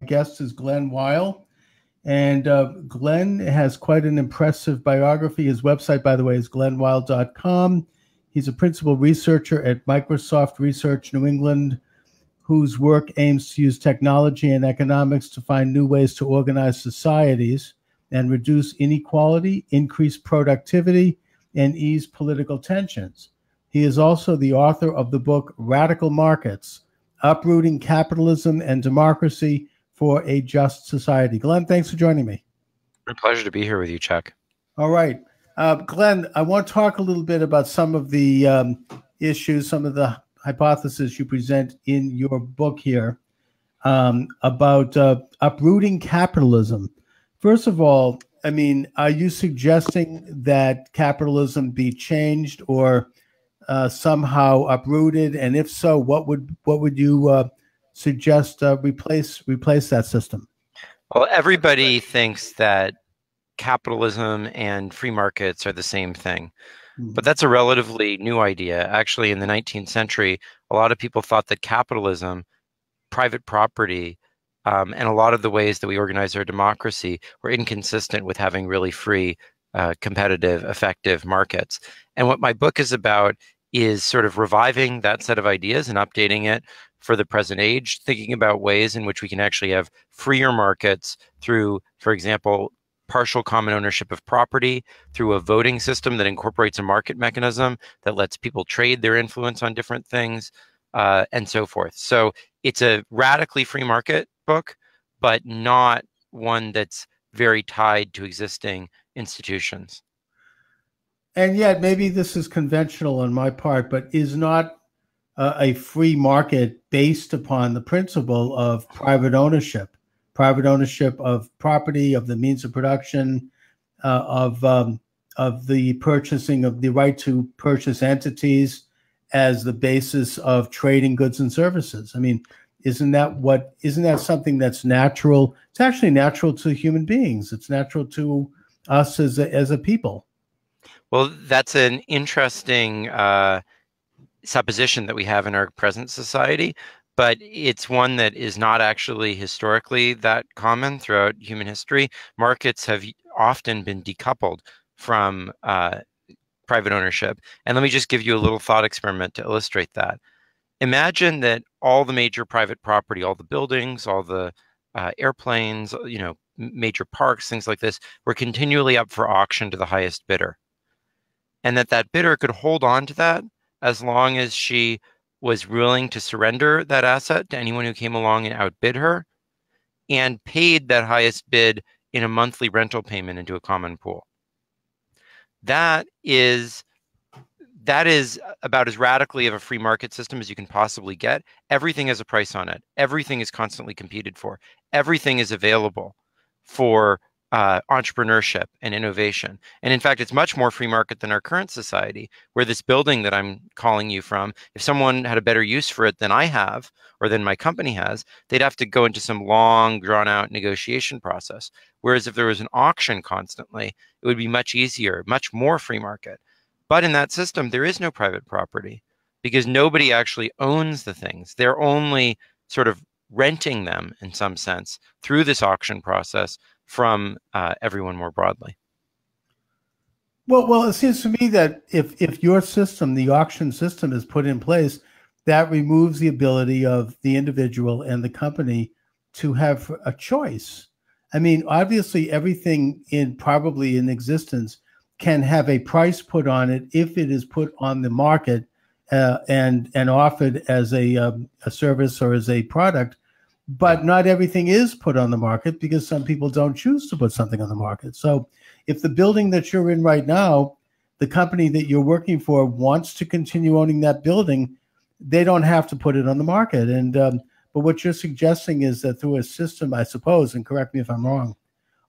Guest is Glen Weyl. And Glen has quite an impressive biography. His website, by the way, is glenweyl.com. He's a principal researcher at Microsoft Research New England, whose work aims to use technology and economics to find new ways to organize societies and reduce inequality, increase productivity, and ease political tensions. He is also the author of the book Radical Markets, Uprooting Capitalism and Democracy for a Just Society. Glen, thanks for joining me. My pleasure to be here with you, Chuck. All right. Glen, I want to talk a little bit about some of the issues, some of the hypotheses you present in your book here about uprooting capitalism. First of all, I mean, are you suggesting that capitalism be changed or somehow uprooted? And if so, what would you suggest replace that system? Well, everybody thinks that capitalism and free markets are the same thing, but that's a relatively new idea. Actually, in the 19th century, a lot of people thought that capitalism, private property, and a lot of the ways that we organize our democracy were inconsistent with having really free, competitive, effective markets. And what my book is about is sort of reviving that set of ideas and updating it for the present age, thinking about ways in which we can actually have freer markets through, for example, partial common ownership of property, through a voting system that incorporates a market mechanism that lets people trade their influence on different things, and so forth. So it's a radically free market book, but not one that's very tied to existing institutions. And yet, maybe this is conventional on my part, but is not a free market based upon the principle of private ownership of property, of the means of production, of the purchasing of the right to purchase entities as the basis of trading goods and services. I mean, isn't that something that's natural? It's actually natural to human beings. It's natural to us as a people. Well, that's an interesting supposition that we have in our present society, but it's one that is not actually historically that common throughout human history. Markets have often been decoupled from private ownership. And let me just give you a little thought experiment to illustrate that. Imagine that all the major private property, all the buildings, all the airplanes, major parks, things like this, were continually up for auction to the highest bidder. And that bidder could hold on to that as long as she was willing to surrender that asset to anyone who came along and outbid her, and paid that highest bid in a monthly rental payment into a common pool. That is about as radically of a free market system as you can possibly get. Everything has a price on it. Everything is constantly competed for. Everything is available for entrepreneurship and innovation. And in fact, it's much more free market than our current society, where this building that I'm calling you from, if someone had a better use for it than I have, or than my company has, they'd have to go into some long, drawn-out negotiation process. Whereas if there was an auction constantly, it would be much easier, much more free market. But in that system, there is no private property because nobody actually owns the things. They're only sort of renting them in some sense through this auction process from everyone more broadly. Well, it seems to me that if your system, the auction system, is put in place, that removes the ability of the individual and the company to have a choice. I mean, obviously, everything probably in existence can have a price put on it if it is put on the market and offered as a service or as a product. But not everything is put on the market because some people don't choose to put something on the market. So if the building that you're in right now, the company that you're working for wants to continue owning that building, they don't have to put it on the market. And but what you're suggesting is that through a system, I suppose, and correct me if I'm wrong,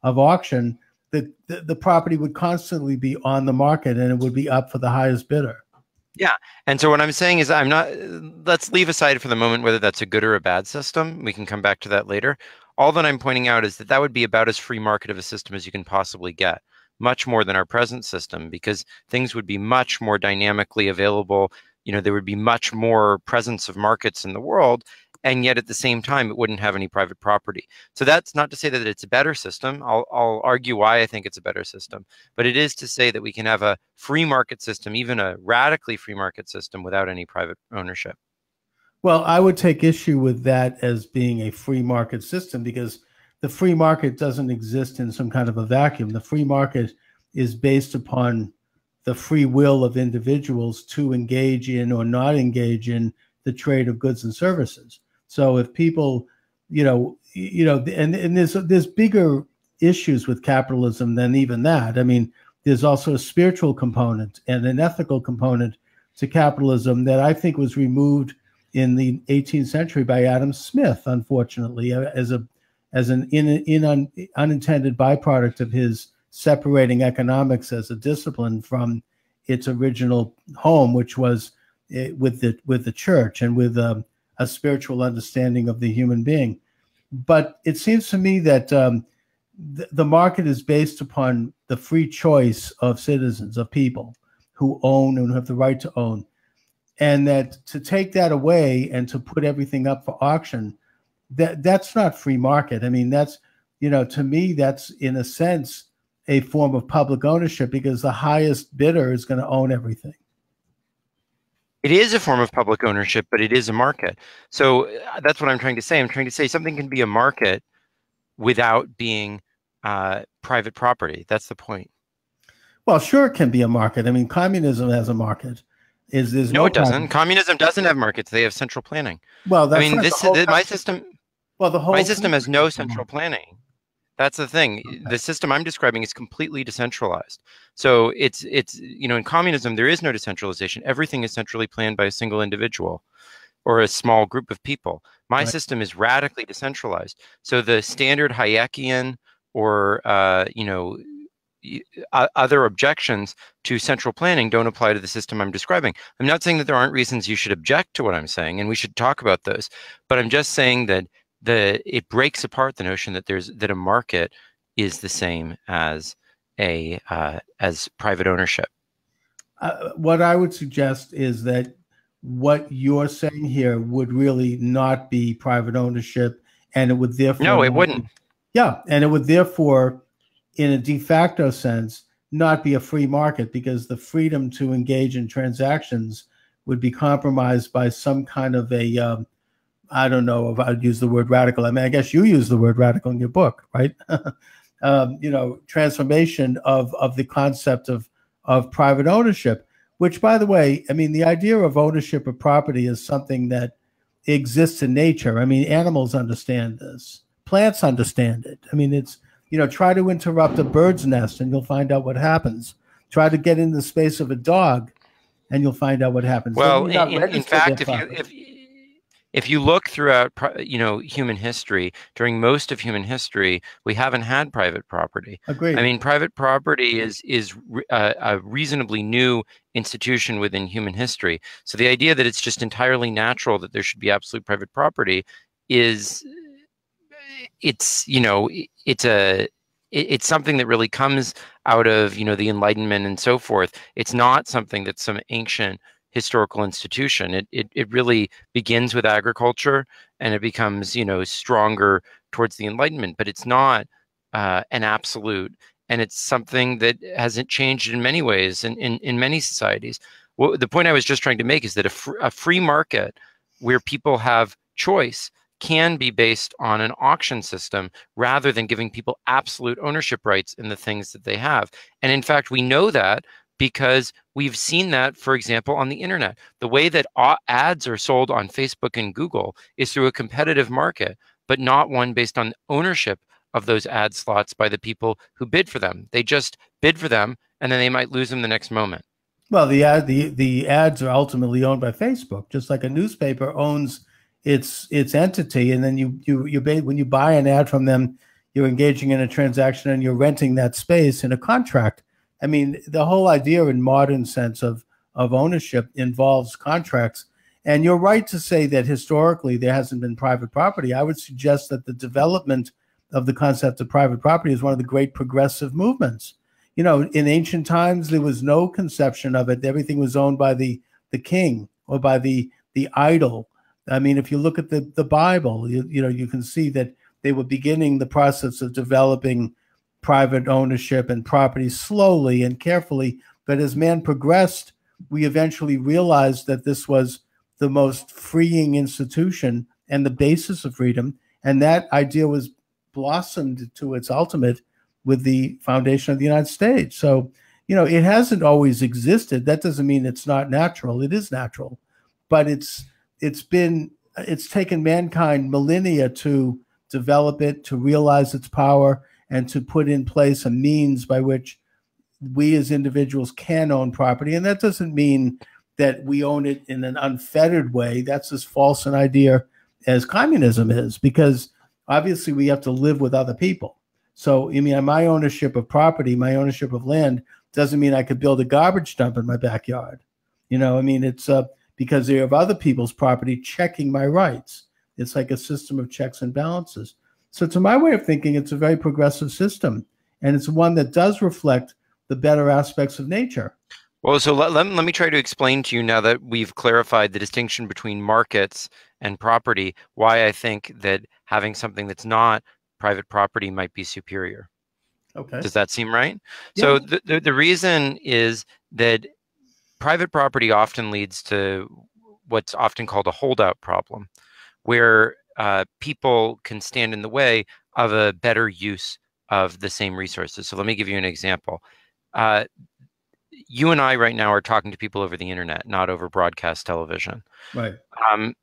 of auction, the property would constantly be on the market and it would be up for the highest bidder. Yeah. And so what I'm saying is let's leave aside for the moment whether that's a good or a bad system. We can come back to that later. All that I'm pointing out is that would be about as free market of a system as you can possibly get, much more than our present system, because things would be much more dynamically available. There would be much more presence of markets in the world. and yet at the same time, it wouldn't have any private property. So that's not to say that it's a better system. I'll argue why I think it's a better system, but it is to say that we can have a free market system, even a radically free market system, without any private ownership. Well, I would take issue with that as being a free market system, because the free market doesn't exist in some kind of a vacuum. The free market is based upon the free will of individuals to engage in or not engage in the trade of goods and services. So if people, and there's bigger issues with capitalism than even that. I mean, there's also a spiritual component and an ethical component to capitalism that I think was removed in the 18th century by Adam Smith, unfortunately, as an unintended byproduct of his separating economics as a discipline from its original home, which was with the church and with a spiritual understanding of the human being. But it seems to me that the market is based upon the free choice of citizens, of people who own and have the right to own. And that to take that away and to put everything up for auction, that's not free market. I mean, that's, to me, that's in a sense a form of public ownership, because the highest bidder is going to own everything. It is a form of public ownership, but it is a market. So that's what I'm trying to say. I'm trying to say something can be a market without being private property. That's the point. Well, sure, it can be a market. I mean, communism has a market. No, it doesn't. Communism doesn't have markets. They have central planning. Well, that's my system. Well, my system has no central planning. That's the thing. Okay. The system I'm describing is completely decentralized. So it's in communism there is no decentralization. Everything is centrally planned by a single individual or a small group of people. My system is radically decentralized. So the standard Hayekian or other objections to central planning don't apply to the system I'm describing. I'm not saying that there aren't reasons you should object to what I'm saying, and we should talk about those. But I'm just saying that it breaks apart the notion that a market is the same as as private ownership. What I would suggest is that what you're saying here would really not be private ownership, and it would therefore it wouldn't. Yeah, and it would therefore, in a de facto sense, not be a free market, because the freedom to engage in transactions would be compromised by some kind of a I don't know if I'd use the word radical. I mean, I guess you use the word radical in your book, right? Transformation of the concept of private ownership, which, by the way, I mean, the idea of ownership of property is something that exists in nature. I mean, animals understand this. Plants understand it. I mean, it's, try to interrupt a bird's nest and you'll find out what happens. Try to get in the space of a dog and you'll find out what happens. Well, in fact, if you look throughout, human history, during most of human history, we haven't had private property. Agreed. I mean, private property is a reasonably new institution within human history. So the idea that it's just entirely natural that there should be absolute private property it's something that really comes out of, the Enlightenment and so forth. It's not something that's some ancient historical institution. It really begins with agriculture and it becomes, stronger towards the Enlightenment, but it's not an absolute, and it's something that hasn't changed in many ways in many societies. Well, the point I was just trying to make is that a free market where people have choice can be based on an auction system rather than giving people absolute ownership rights in the things that they have. And in fact, we know that because we've seen that, for example, on the internet. The way that ads are sold on Facebook and Google is through a competitive market, but not one based on ownership of those ad slots by the people who bid for them. They just bid for them, and then they might lose them the next moment. Well, the ads are ultimately owned by Facebook, just like a newspaper owns its entity, and then when you buy an ad from them, you're engaging in a transaction and you're renting that space in a contract. I mean, the whole idea in modern sense of ownership involves contracts. And you're right to say that historically there hasn't been private property. I would suggest that the development of the concept of private property is one of the great progressive movements. In ancient times, there was no conception of it. Everything was owned by the king or by the idol. I mean, if you look at the Bible, you can see that they were beginning the process of developing private ownership and property slowly and carefully. But as man progressed, we eventually realized that this was the most freeing institution and the basis of freedom. And that idea was blossomed to its ultimate with the foundation of the United States. So, it hasn't always existed. That doesn't mean it's not natural. It is natural, but it's taken mankind millennia to develop it, to realize its power, and to put in place a means by which we as individuals can own property. And that doesn't mean that we own it in an unfettered way. That's as false an idea as communism is, because obviously we have to live with other people. So, my ownership of property, my ownership of land doesn't mean I could build a garbage dump in my backyard. It's because they have other people's property checking my rights. It's like a system of checks and balances. So to my way of thinking, it's a very progressive system, and it's one that does reflect the better aspects of nature. Well, so let me try to explain to you, now that we've clarified the distinction between markets and property, why I think that having something that's not private property might be superior. Okay. Does that seem right? Yeah. So the reason is that private property often leads to what's often called a holdout problem, where people can stand in the way of a better use of the same resources. So let me give you an example. You and I right now are talking to people over the internet, not over broadcast television. Right.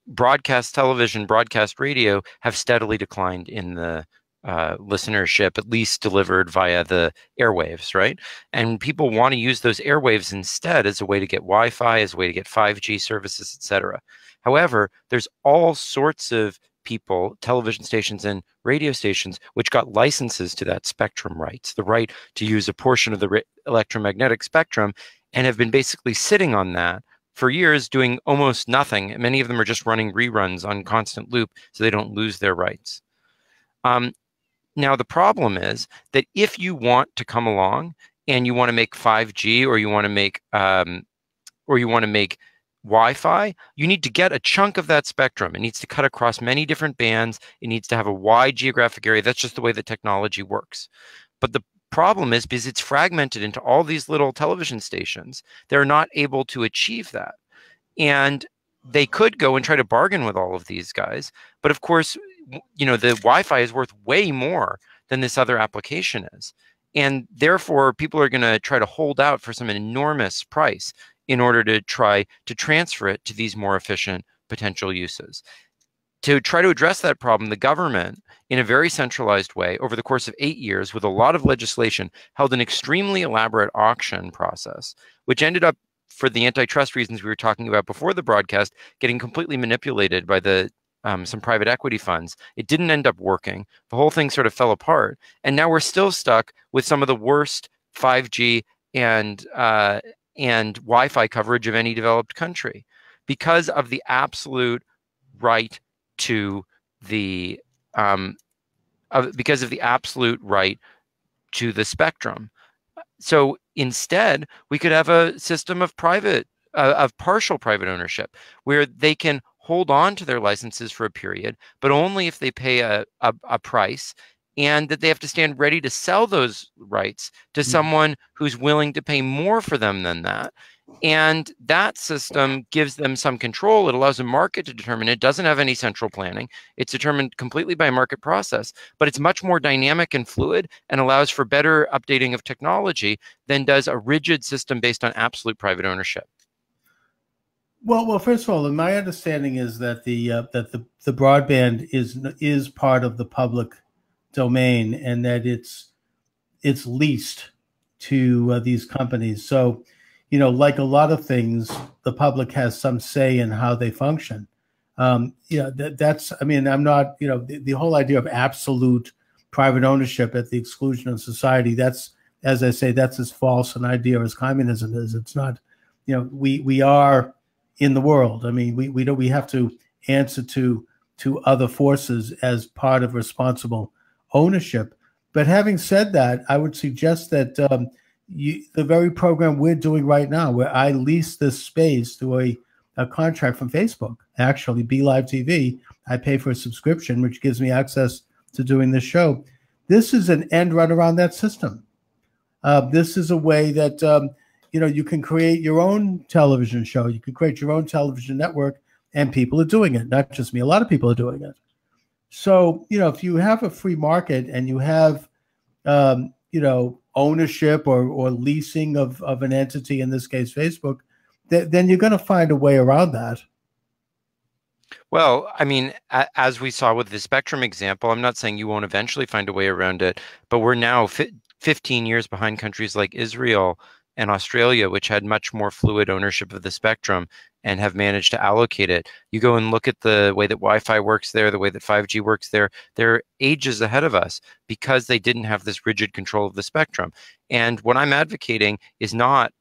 Broadcast television, broadcast radio have steadily declined in the listenership, at least delivered via the airwaves, right? And people want to use those airwaves instead as a way to get Wi-Fi, as a way to get 5G services, etc. However, there's all sorts of people, television stations and radio stations, which got licenses to that spectrum rights, the right to use a portion of the electromagnetic spectrum, and have been basically sitting on that for years doing almost nothing. Many of them are just running reruns on constant loop so they don't lose their rights. Now, the problem is that if you want to come along and you want to make 5G, or you want to make Wi-Fi, you need to get a chunk of that spectrum. It needs to cut across many different bands. It needs to have a wide geographic area. That's just the way the technology works. But the problem is, because it's fragmented into all these little television stations, they're not able to achieve that. And they could go and try to bargain with all of these guys. But of course, the Wi-Fi is worth way more than this other application is. And therefore, people are going to try to hold out for some enormous price in order to try to transfer it to these more efficient potential uses. To try to address that problem, the government, in a very centralized way, over the course of 8 years, with a lot of legislation, held an extremely elaborate auction process, which ended up, for the antitrust reasons we were talking about before the broadcast, getting completely manipulated by some private equity funds. It didn't end up working. The whole thing sort of fell apart. And now we're still stuck with some of the worst 5G and Wi-Fi coverage of any developed country, because of the absolute right to the spectrum. So instead, we could have a system of partial private ownership, where they can hold on to their licenses for a period, but only if they pay a price, and that they have to stand ready to sell those rights to someone who's willing to pay more for them than that. And that system gives them some control. It allows a market to determine. It doesn't have any central planning. It's determined completely by market process, but it's much more dynamic and fluid, and allows for better updating of technology than does a rigid system based on absolute private ownership. Well, first of all, my understanding is that the broadband is part of the public domain, and that it's leased to these companies. So, like a lot of things, the public has some say in how they function. I'm not, the whole idea of absolute private ownership at the exclusion of society, that's, as I say, that's as false an idea as communism is. It's not, we are in the world. I mean, we have to answer to other forces as part of responsible ownership. But having said that, I would suggest that the very program we're doing right now, where I lease this space to a contract from Facebook. Actually, Be Live TV, I pay for a subscription, which gives me access to doing this show. This is an end run around that system. This is a way that you can create your own television show. You can create your own television network, and people are doing it. Not just me. A lot of people are doing it. So, if you have a free market and you have, ownership or leasing of an entity, in this case, Facebook, then you're going to find a way around that. Well, I mean, as we saw with the Spectrum example, I'm not saying you won't eventually find a way around it, but we're now 15 years behind countries like Israel and Australia, which had much more fluid ownership of the spectrum and have managed to allocate it. You go and look at the way that Wi-Fi works there, the way that 5G works there, they're ages ahead of us because they didn't have this rigid control of the spectrum. And what I'm advocating is not,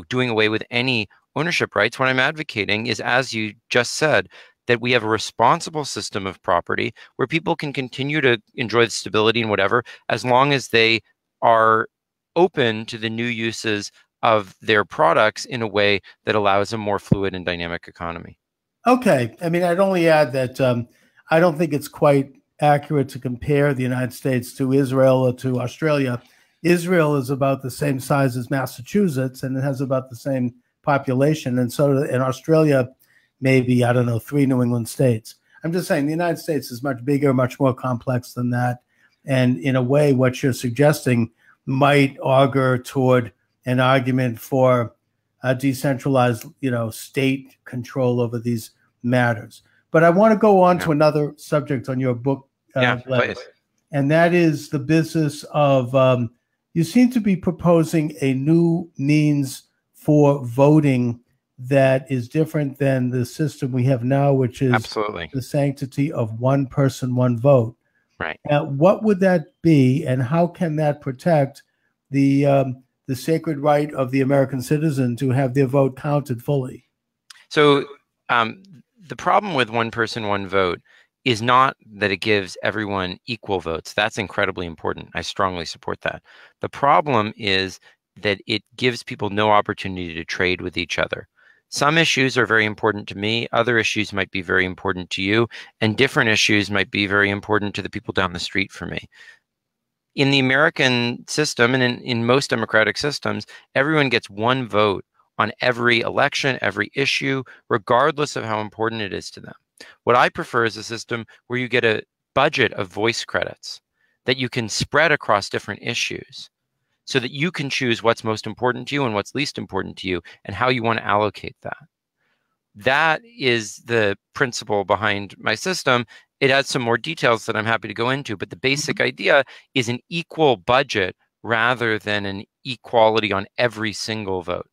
doing away with any ownership rights. What I'm advocating is, as you just said, that we have a responsible system of property where people can continue to enjoy the stability and whatever, as long as they are open to the new uses of their products in a way that allows a more fluid and dynamic economy. Okay. I mean, I'd only add that I don't think it's quite accurate to compare the United States to Israel or to Australia. Israel is about the same size as Massachusetts, and it has about the same population. And so in Australia, maybe, 3 New England states. I'm just saying the United States is much bigger, much more complex than that. And in a way, what you're suggesting might augur toward an argument for a decentralized, state control over these matters. But I want to go on to another subject on your book, Glen, and that is the business of, you seem to be proposing a new means for voting that is different than the system we have now, which is absolutely the sanctity of one person, one vote. Right. What would that be, and how can that protect the sacred right of the American citizen to have their vote counted fully? So the problem with one person, one vote is not that it gives everyone equal votes. That's incredibly important. I strongly support that. The problem is that it gives people no opportunity to trade with each other. Some issues are very important to me. Other issues might be very important to you. And different issues might be very important to the people down the street for me. In the American system and in most democratic systems, everyone gets one vote on every election, every issue, regardless of how important it is to them. What I prefer is a system where you get a budget of voice credits that you can spread across different issues, so that you can choose what's most important to you and what's least important to you and how you want to allocate that. That is the principle behind my system. It has some more details that I'm happy to go into, but the basic idea is an equal budget rather than an equality on every single vote.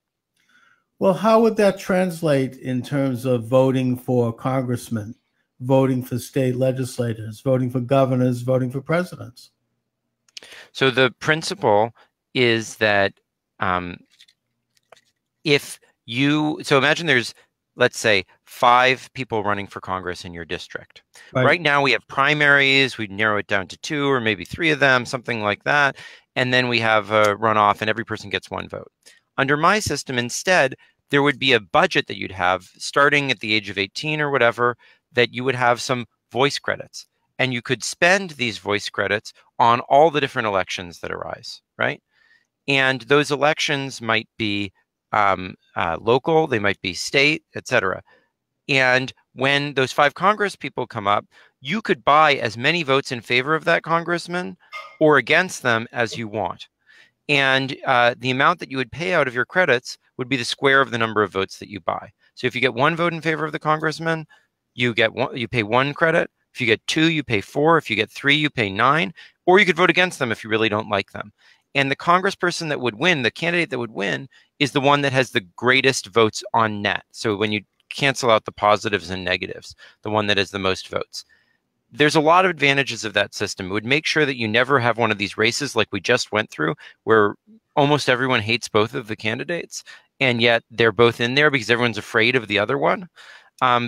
Well, how would that translate in terms of voting for congressmen, voting for state legislators, voting for governors, voting for presidents? So the principle is that so imagine there's, let's say, 5 people running for Congress in your district. Right now we have primaries, we narrow it down to 2 or maybe 3 of them, something like that. And then we have a runoff and every person gets 1 vote. Under my system, instead, there would be a budget that you'd have starting at the age of 18 or whatever, that you would have some voice credits. And you could spend these voice credits on all the different elections that arise, right? And those elections might be local, they might be state, etc. And when those 5 Congress people come up, you could buy as many votes in favor of that congressman or against them as you want. And the amount that you would pay out of your credits would be the square of the number of votes that you buy. So if you get 1 vote in favor of the congressman, you pay 1 credit. If you get 2, you pay 4. If you get 3, you pay 9. Or you could vote against them if you really don't like them. And the congressperson that would win, the candidate that would win, is the one that has the greatest votes on net. So when you cancel out the positives and negatives, the one that has the most votes. There's a lot of advantages of that system. It would make sure that you never have one of these races like we just went through, where almost everyone hates both of the candidates, and yet they're both in there because everyone's afraid of the other one.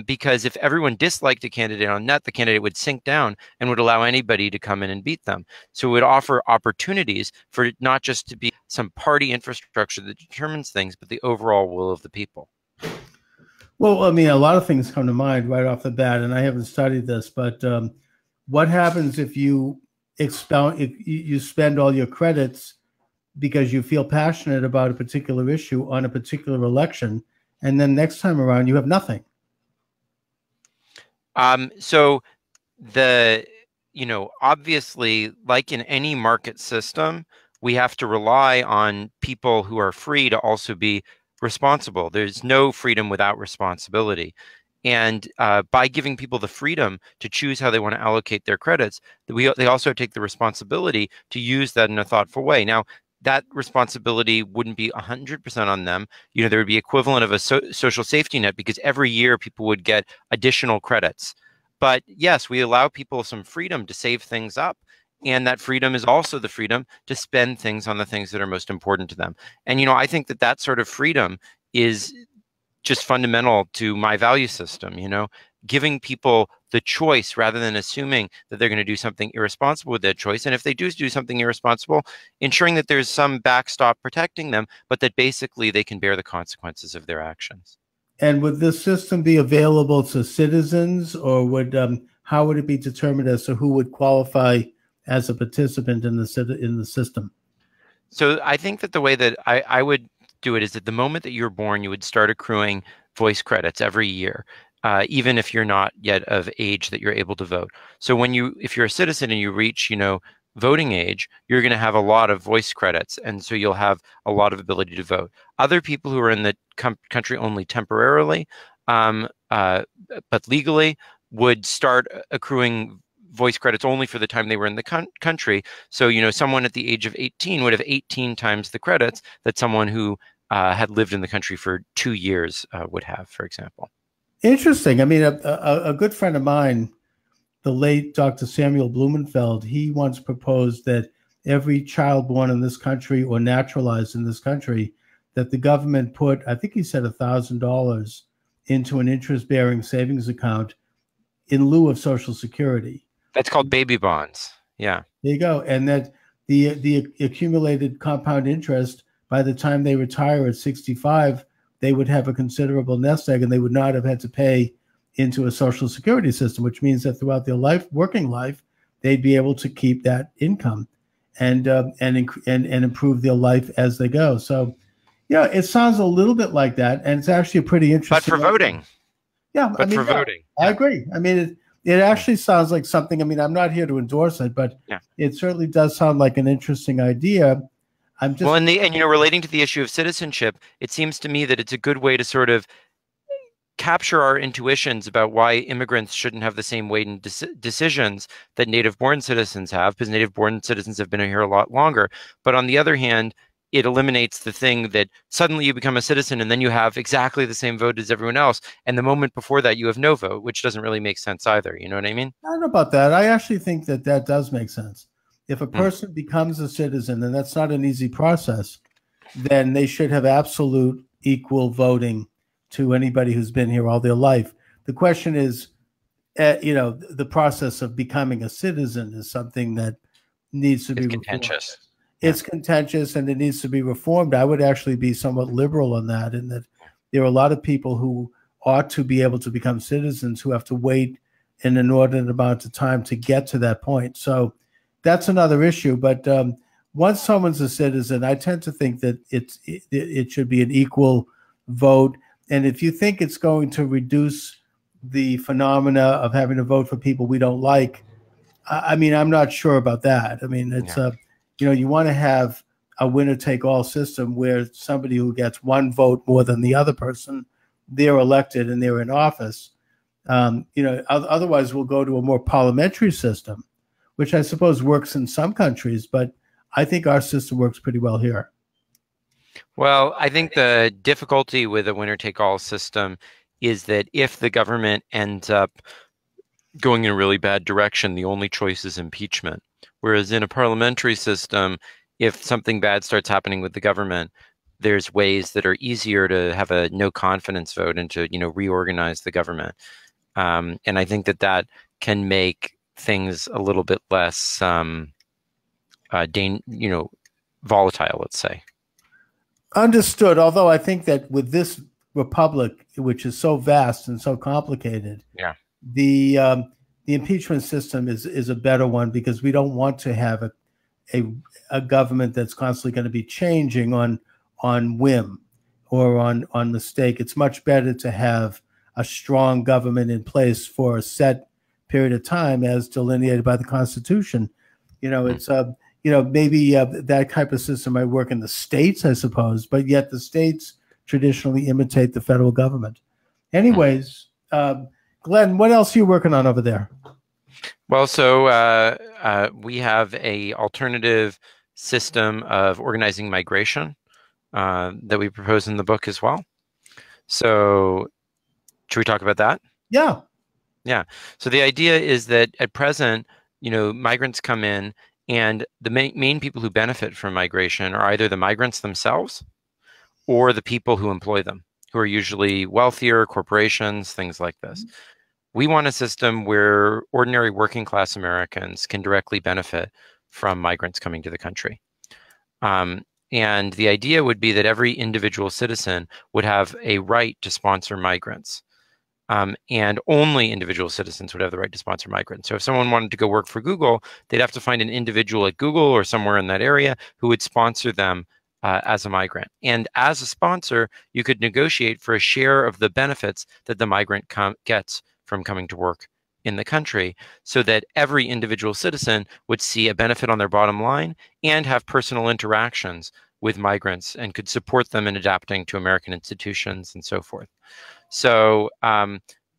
Because if everyone disliked a candidate on net, the candidate would sink down and would allow anybody to come in and beat them. So it would offer opportunities for it not just to be some party infrastructure that determines things, but the overall will of the people. Well, I mean, a lot of things come to mind right off the bat, and I haven't studied this, but what happens if you expound, if you spend all your credits because you feel passionate about a particular issue on a particular election, and then next time around you have nothing? So the, obviously, like in any market system, we have to rely on people who are free to also be responsible. There's no freedom without responsibility. And by giving people the freedom to choose how they want to allocate their credits, they also take the responsibility to use that in a thoughtful way. Now, that responsibility wouldn't be 100% on them. There would be equivalent of a social safety net because every year people would get additional credits. But yes, we allow people some freedom to save things up. And that freedom is also the freedom to spend things on the things that are most important to them. And, I think that that sort of freedom is just fundamental to my value system, giving people the choice rather than assuming that they're going to do something irresponsible with that choice. And if they do something irresponsible, ensuring that there's some backstop protecting them, but that basically they can bear the consequences of their actions. And would this system be available to citizens, or how would it be determined as to who would qualify as a participant in the system? So I think that the way that I would do it is at the moment that you're born, you would start accruing voice credits every year, even if you're not yet of age that you're able to vote. So if you're a citizen and you reach, voting age, you're going to have a lot of voice credits, and so you'll have a lot of ability to vote. Other people who are in the country only temporarily, but legally, would start accruing voice credits only for the time they were in the country. So, someone at the age of 18 would have 18 times the credits that someone who had lived in the country for 2 years would have, for example. Interesting. I mean, a good friend of mine, the late Dr. Samuel Blumenfeld, he once proposed that every child born in this country or naturalized in this country, that the government put, I think he said $1,000 into an interest-bearing savings account in lieu of Social Security. That's called baby bonds. Yeah. There you go. And that the accumulated compound interest, by the time they retire at 65, they would have a considerable nest egg, and they would not have had to pay into a Social Security system, which means that throughout their working life, they'd be able to keep that income and improve their life as they go. So, yeah, it sounds a little bit like that, and it's actually a pretty interesting. But for voting. Yeah, but for voting. I agree. I mean, it actually sounds like something. I mean, I'm not here to endorse it, but it certainly does sound like an interesting idea. Well, and relating to the issue of citizenship, it seems to me that it's a good way to sort of capture our intuitions about why immigrants shouldn't have the same weight in decisions that native-born citizens have, because native-born citizens have been here a lot longer. But on the other hand, it eliminates the thing that suddenly you become a citizen and then you have exactly the same vote as everyone else. And the moment before that, you have no vote, which doesn't really make sense either. You know what I mean? I don't know about that. I actually think that does make sense. If a person becomes a citizen, and that's not an easy process, then they should have absolute equal voting to anybody who's been here all their life. The question is, the process of becoming a citizen is something that needs to be contentious. It's contentious, and it needs to be reformed. I would actually be somewhat liberal on that, in that there are a lot of people who ought to be able to become citizens who have to wait an inordinate amount of time to get to that point. So that's another issue. But once someone's a citizen, I tend to think that it should be an equal vote. And if you think it's going to reduce the phenomena of having to vote for people we don't like, I mean, I'm not sure about that. I mean, it's you want to have a winner-take-all system where somebody who gets one vote more than the other person, they're elected and they're in office. Otherwise we'll go to a more parliamentary system, which I suppose works in some countries, but I think our system works pretty well here. Well, I think the difficulty with a winner-take-all system is that if the government ends up going in a really bad direction, the only choice is impeachment. Whereas in a parliamentary system, if something bad starts happening with the government, there's ways that are easier to have a no confidence vote and to reorganize the government. And I think that can make things a little bit less volatile, let's say. Understood. Although I think that with republic, which is so vast and so complicated, Yeah. the impeachment system is a better one, because we don't want to have a government that's constantly going to be changing on whim or on mistake. It's much better to have a strong government in place for a set period of time, as delineated by the Constitution. It's maybe that type of system might work in the states, I suppose, but yet the states traditionally imitate the federal government. Anyways, Glenn, what else are you working on over there? Well, so we have a alternative system of organizing migration that we propose in the book as well. So should we talk about that? Yeah. Yeah. So the idea is that at present, migrants come in, and the main people who benefit from migration are either the migrants themselves or the people who employ them, who are usually wealthier corporations, things like this. We want a system where ordinary working class Americans can directly benefit from migrants coming to the country. And the idea would be that every individual citizen would have a right to sponsor migrants. And only individual citizens would have the right to sponsor migrants. So if someone wanted to go work for Google, they'd have to find an individual at Google or somewhere in that area who would sponsor them as a migrant. And as a sponsor, you could negotiate for a share of the benefits that the migrant gets from coming to work in the country, so that every individual citizen would see a benefit on their bottom line and have personal interactions with migrants and could support them in adapting to American institutions and so forth. So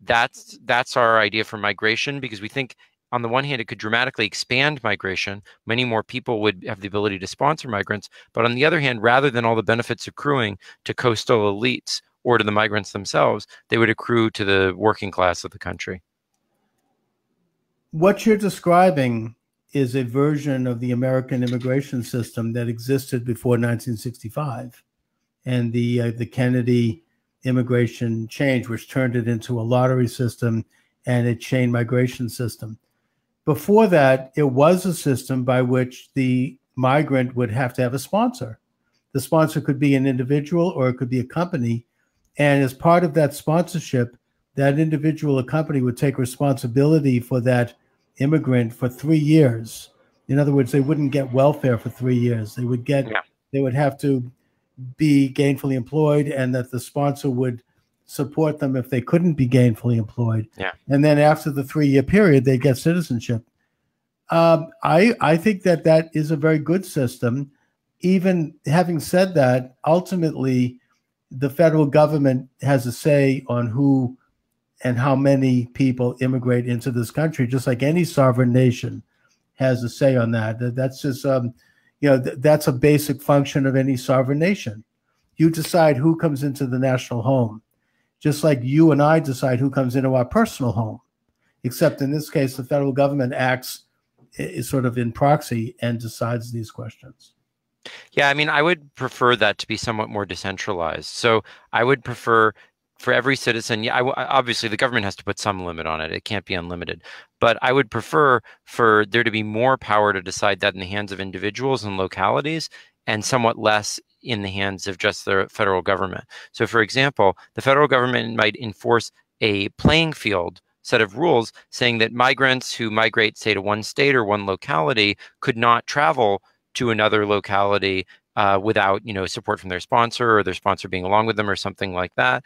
that's our idea for migration, because we think on the one hand, it could dramatically expand migration. Many more people would have the ability to sponsor migrants. But on the other hand, rather than all the benefits accruing to coastal elites or to the migrants themselves, they would accrue to the working class of the country. What you're describing is a version of the American immigration system that existed before 1965 and the Kennedy immigration change, which turned it into a lottery system and a chain migration system. Before that, it was a system by which the migrant would have to have a sponsor. The sponsor could be an individual or it could be a company. And as part of that sponsorship, that individual or company would take responsibility for that immigrant for 3 years. In other words, they wouldn't get welfare for 3 years. They would have to be gainfully employed, and that the sponsor would support them if they couldn't be gainfully employed. Yeah. And then after the 3-year period, they get citizenship. I think that is a very good system. Even having said that, ultimately, the federal government has a say on who and how many people immigrate into this country, just like any sovereign nation has a say on that. That's just, that's a basic function of any sovereign nation. You decide who comes into the national home, just like you and I decide who comes into our personal home, except in this case, the federal government acts sort of in proxy and decides these questions. Yeah, I mean, I would prefer that to be somewhat more decentralized. So I would prefer for every citizen, obviously the government has to put some limit on it. It can't be unlimited. But I would prefer for there to be more power to decide that in the hands of individuals and localities, and somewhat less in the hands of just the federal government. So for example, the federal government might enforce a playing field set of rules saying that migrants who migrate, say, to one state or one locality could not travel to another locality without, support from their sponsor or their sponsor being along with them or something like that.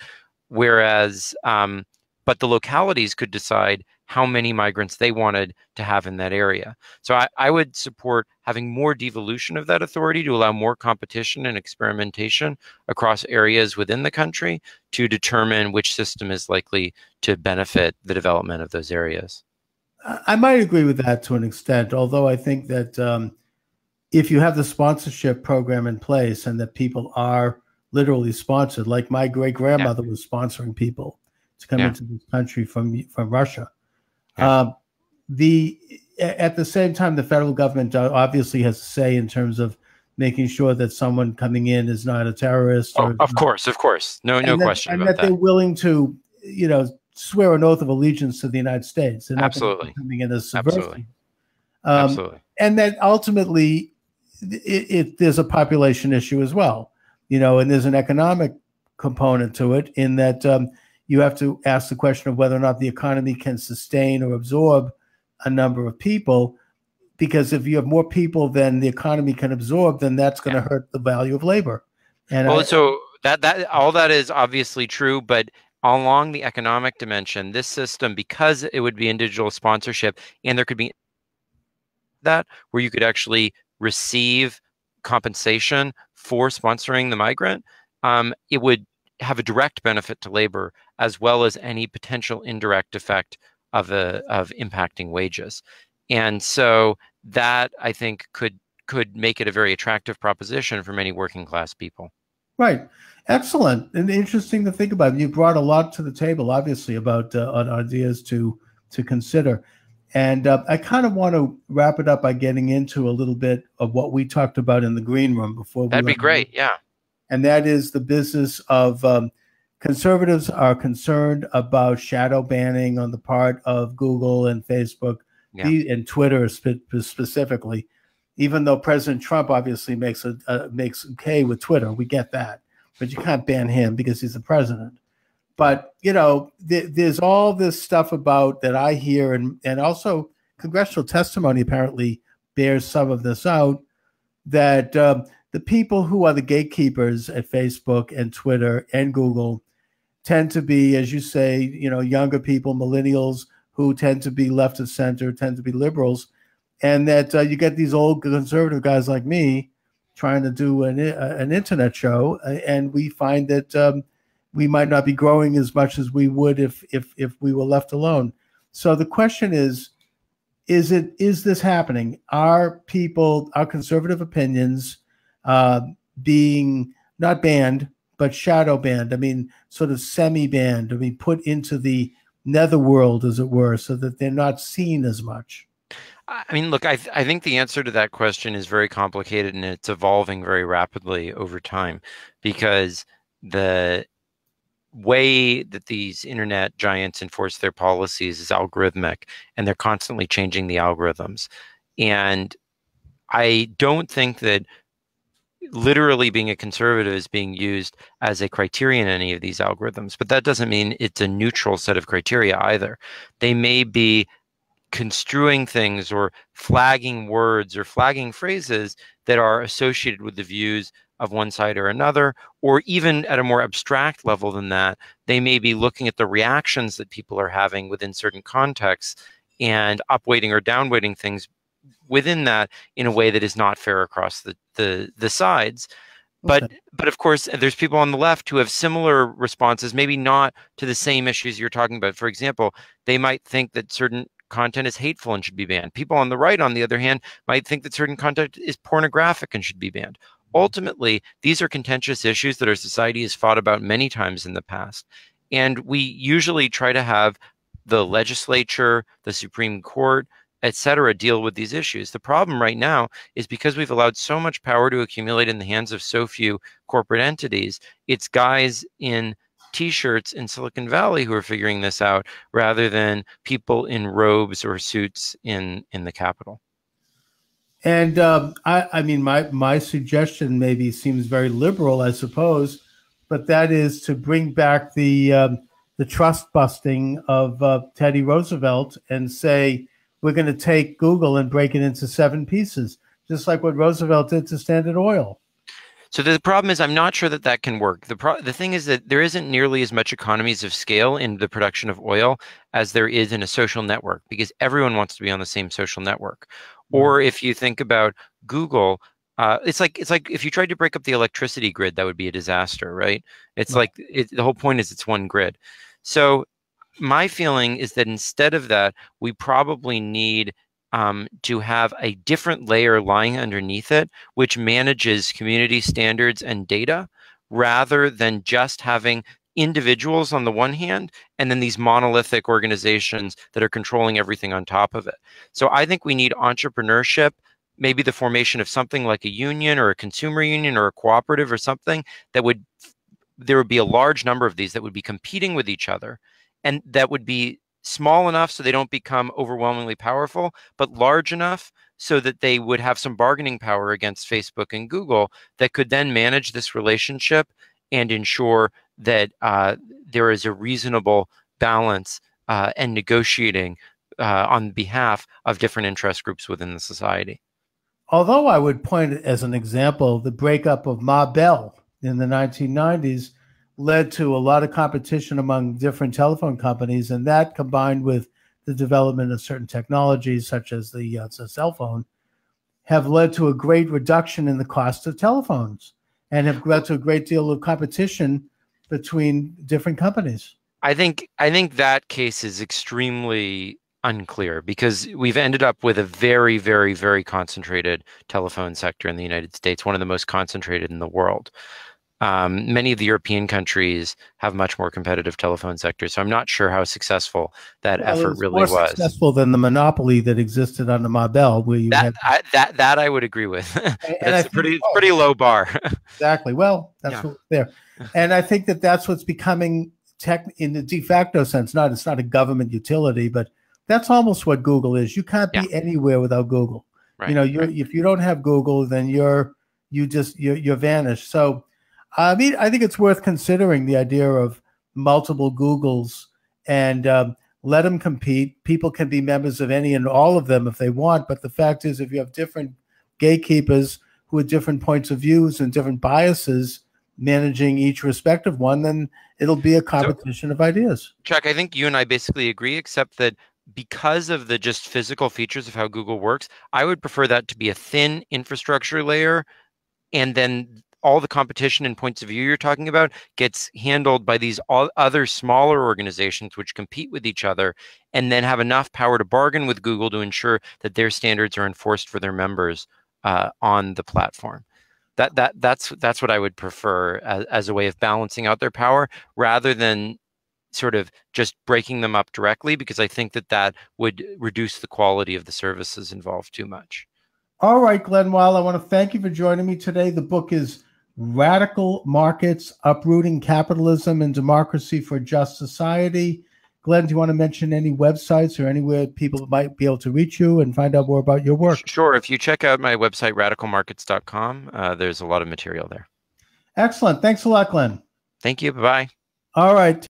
Whereas, but the localities could decide how many migrants they wanted to have in that area. So I would support having more devolution of that authority to allow more competition and experimentation across areas within the country to determine which system is likely to benefit the development of those areas. I might agree with that to an extent, although I think that if you have the sponsorship program in place and that people are literally sponsored, like my great-grandmother was sponsoring people to come into this country from Russia. At the same time, the federal government obviously has a say in terms of making sure that someone coming in is not a terrorist. Of course. No question about that. And that they're willing to, swear an oath of allegiance to the United States. They're not Absolutely. coming in as subversive. Absolutely. And that ultimately there's a population issue as well, and there's an economic component to it, in that you have to ask the question of whether or not the economy can sustain or absorb a number of people. Because if you have more people than the economy can absorb, then that's going to hurt the value of labor. And so that all that is obviously true, but along the economic dimension, this system, because it would be individual sponsorship, and there could be that where you could actually receive compensation for sponsoring the migrant, it would have a direct benefit to labor as well as any potential indirect effect of impacting wages. And so that, I think, could make it a very attractive proposition for many working class people. Right. Excellent. And interesting to think about. You brought a lot to the table, obviously, about ideas to consider. And I kind of want to wrap it up by getting into a little bit of what we talked about in the green room before. That'd be great. Yeah. And that is the business of conservatives are concerned about shadow banning on the part of Google and Facebook, and Twitter specifically. Even though President Trump obviously makes okay with Twitter, we get that, but you can't ban him because he's the president. But there's all this stuff about that I hear, and also congressional testimony apparently bears some of this out, that the people who are the gatekeepers at Facebook and Twitter and Google tend to be, as you say, younger people, millennials, who tend to be left of center, tend to be liberals. And that you get these old conservative guys like me trying to do an internet show, and we find that we might not be growing as much as we would if we were left alone. So the question is this happening? Are conservative opinions being not banned, but shadow banned? I mean, sort of semi-banned. I mean, put into the netherworld, as it were, so that they're not seen as much. I mean, look, I think the answer to that question is very complicated, and it's evolving very rapidly over time, because the way that these internet giants enforce their policies is algorithmic, and they're constantly changing the algorithms. And I don't think that literally being a conservative is being used as a criterion in any of these algorithms, but that doesn't mean it's a neutral set of criteria either. They may be construing things or flagging words or flagging phrases that are associated with the views of one side or another, or even at a more abstract level than that, they may be looking at the reactions that people are having within certain contexts and upweighting or downweighting things within that in a way that is not fair across the sides. But of course, there's people on the left who have similar responses, maybe not to the same issues you're talking about. For example, they might think that certain content is hateful and should be banned. People on the right, on the other hand, might think that certain content is pornographic and should be banned. Ultimately, these are contentious issues that our society has fought about many times in the past. And we usually try to have the legislature, the Supreme Court, etc., deal with these issues. The problem right now is because we've allowed so much power to accumulate in the hands of so few corporate entities, it's guys in T-shirts in Silicon Valley who are figuring this out, rather than people in robes or suits in the Capitol. And I mean, my suggestion maybe seems very liberal, I suppose, but that is to bring back the trust busting of Teddy Roosevelt and say, we're going to take Google and break it into 7 pieces, just like what Roosevelt did to Standard Oil. So the problem is, I'm not sure that that can work. The thing is that there isn't nearly as much economies of scale in the production of oil as there is in a social network, because everyone wants to be on the same social network. Or if you think about Google, it's like if you tried to break up the electricity grid, that would be a disaster, right? It's like the whole point is it's one grid. So my feeling is that instead of that, we probably need to have a different layer lying underneath it, which manages community standards and data, rather than just having individuals on the one hand, and then these monolithic organizations that are controlling everything on top of it. So I think we need entrepreneurship, maybe the formation of something like a union or a consumer union or a cooperative or something there would be a large number of these that would be competing with each other, and that would be small enough so they don't become overwhelmingly powerful, but large enough so that they would have some bargaining power against Facebook and Google that could then manage this relationship and ensure that there is a reasonable balance and negotiating on behalf of different interest groups within the society. Although I would point as an example, the breakup of Ma Bell in the 1990s led to a lot of competition among different telephone companies, and that combined with the development of certain technologies such as the cell phone have led to a great reduction in the cost of telephones and have led to a great deal of competition between different companies. I think that case is extremely unclear because we've ended up with a very, very, very concentrated telephone sector in the United States, one of the most concentrated in the world. Many of the European countries have much more competitive telephone sectors, so I'm not sure how successful that effort really was. More successful than the monopoly that existed under Ma Bell, where you that I would agree with. That's a pretty low bar. Exactly. Well, that's what's there, and I think that's what's becoming in the de facto sense. It's not a government utility, but that's almost what Google is. You can't be anywhere without Google. Right. If you don't have Google, then you're vanished. So, I mean, I think it's worth considering the idea of multiple Googles and let them compete. People can be members of any and all of them if they want. But the fact is, if you have different gatekeepers who have different points of views and different biases managing each respective one, then it'll be a competition of ideas. Chuck, I think you and I basically agree, except that because of the just physical features of how Google works, I would prefer that to be a thin infrastructure layer, and then all the competition and points of view you're talking about gets handled by these other smaller organizations which compete with each other and then have enough power to bargain with Google to ensure that their standards are enforced for their members on the platform. That's what I would prefer as a way of balancing out their power, rather than sort of just breaking them up directly, because I think that would reduce the quality of the services involved too much. All right, Glen Weyl, I want to thank you for joining me today. The book is Radical Markets, Uprooting Capitalism and Democracy for a Just Society. Glen, do you want to mention any websites or anywhere people might be able to reach you and find out more about your work? Sure. If you check out my website, radicalmarkets.com, there's a lot of material there. Excellent. Thanks a lot, Glen. Thank you. Bye-bye. All right.